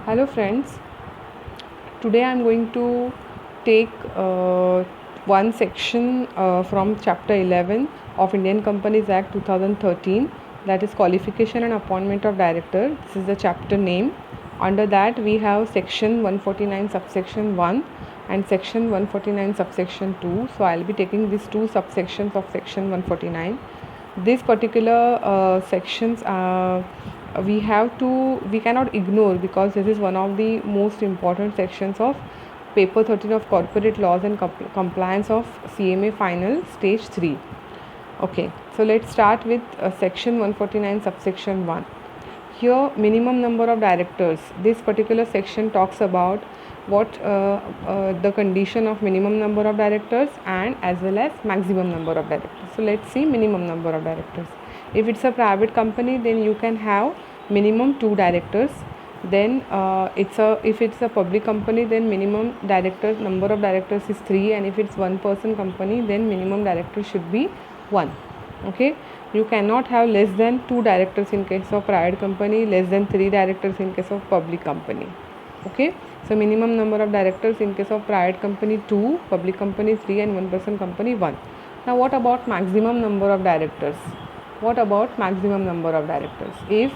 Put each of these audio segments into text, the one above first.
Hello friends, today I am going to take one section from chapter 11 of Indian Companies Act 2013, that is qualification and appointment of director. This is the chapter name. Under that we have section 149 subsection 1 and section 149 subsection 2. So I will be taking these two subsections of section 149. These particular sections we cannot ignore, because this is one of the most important sections of paper 13 of corporate laws and compliance of CMA final stage 3. Okay, so let's start with section 149 subsection 1. Here, minimum number of directors. This particular section talks about what the condition of minimum number of directors and as well as maximum number of directors. So let's see minimum number of directors. If it's a private company, then you can have minimum 2 directors. Then if it's a public company, then minimum number of directors is 3, and if it's one person company, then minimum director should be 1. Okay, you cannot have less than 2 directors in case of private company, less than 3 directors in case of public company. Okay, so minimum number of directors in case of private company 2, public company 3, and one person company 1. Now what about maximum number of directors? What about maximum number of directors? If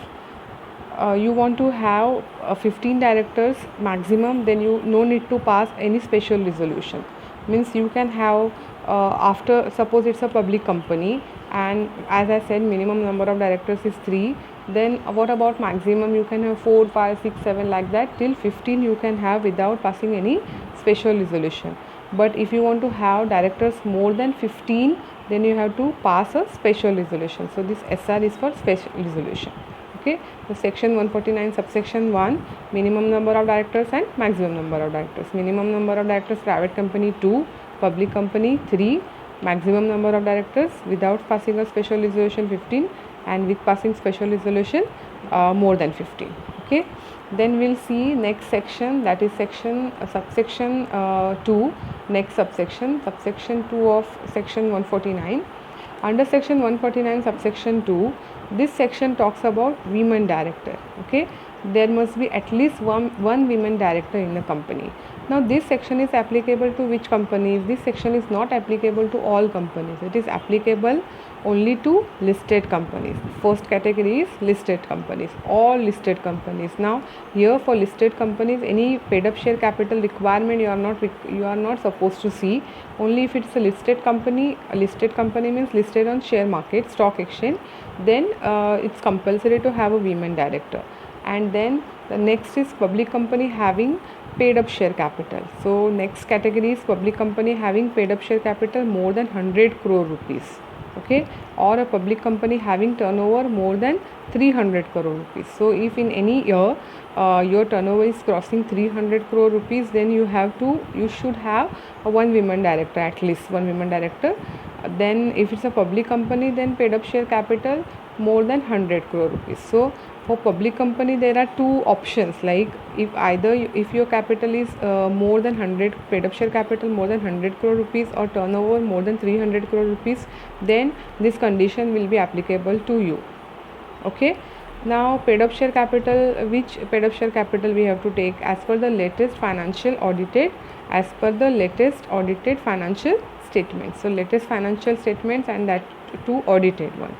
you want to have 15 directors maximum, then you no need to pass any special resolution. Means you can have after, suppose it's a public company, and as I said minimum number of directors is 3, then what about maximum? You can have 4, 5, 6, 7 like that, till 15 you can have without passing any special resolution. But if you want to have directors more than 15, then you have to pass a special resolution. So this SR is for special resolution. Okay, so section 149 subsection 1, minimum number of directors and maximum number of directors. Minimum number of directors private company 2, public company 3, maximum number of directors without passing a special resolution 15, and with passing special resolution more than 15. Okay, then we'll see next section, that is subsection 2, next subsection 2 of section 149. Under section 149 subsection 2, this section talks about women director. Okay, there must be at least one women director in the company. Now this section is applicable to which companies? This section is not applicable to all companies. It is applicable only to listed companies. First category is listed companies, all listed companies. Now here for listed companies, any paid up share capital requirement you are not supposed to see. Only if it's a listed company means listed on share market, stock exchange, then it's compulsory to have a women director. And then the next is public company having paid up share capital. So next category is public company having paid up share capital more than 100 crore rupees. Okay, or a public company having turnover more than 300 crore rupees. So if in any year your turnover is crossing 300 crore rupees, then you should have one women director, at least one women director. Then if it's a public company, then paid up share capital more than 100 crore rupees. So for public company there are two options, like if your capital is more than 100, paid up share capital more than 100 crore rupees, or turnover more than 300 crore rupees, then this condition will be applicable to you. Okay, now paid up share capital, which paid up share capital we have to take? As per the latest audited financial statements. So latest financial statements, and that two audited one.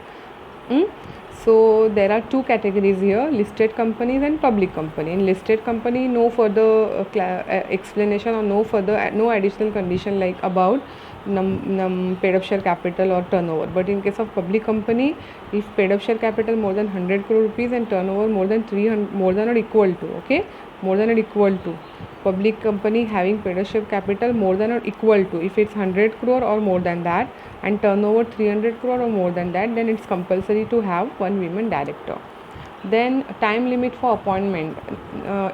So there are two categories here, listed companies and public company. In listed company, no further explanation or no additional condition like about paid up share capital or turnover. But in case of public company, if paid up share capital more than 100 crore rupees and turnover more than or equal to, okay, more than or equal to, public company having paid up share capital more than or equal to, if it's 100 crore or more than that, and turnover 300 crore or more than that, then it's compulsory to have one women director. Then time limit for appointment.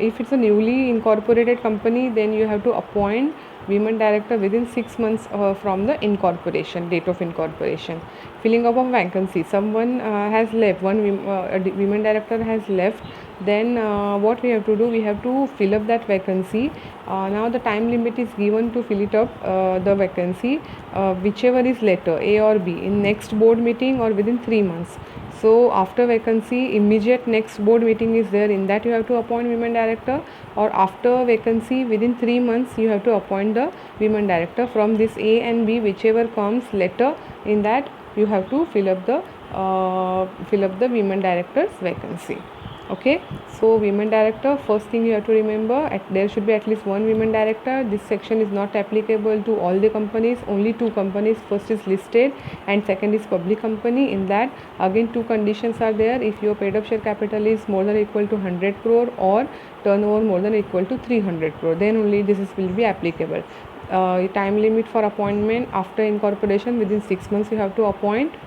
If it's a newly incorporated company, then you have to appoint women director within 6 months from the incorporation, date of incorporation. Filling up of vacancy, someone has left, one women director has left, then what we have to do, we have to fill up that vacancy. Now the time limit is given to fill it up, the vacancy, whichever is later, A or B, in next board meeting or within 3 months. So after vacancy, immediate next board meeting is there. In that you have to appoint women director, or after vacancy within 3 months you have to appoint the women director. From this A and B, whichever comes later, in that you have to fill up the women director's vacancy. Okay, so women director, first thing you have to remember, there should be at least one women director. This section is not applicable to all the companies, only 2 companies. First is listed and second is public company. In that again 2 conditions are there. If your paid up share capital is more than or equal to 100 crore or turnover more than or equal to 300 crore, then only this will be applicable. Time limit for appointment after incorporation, within 6 months you have to appoint.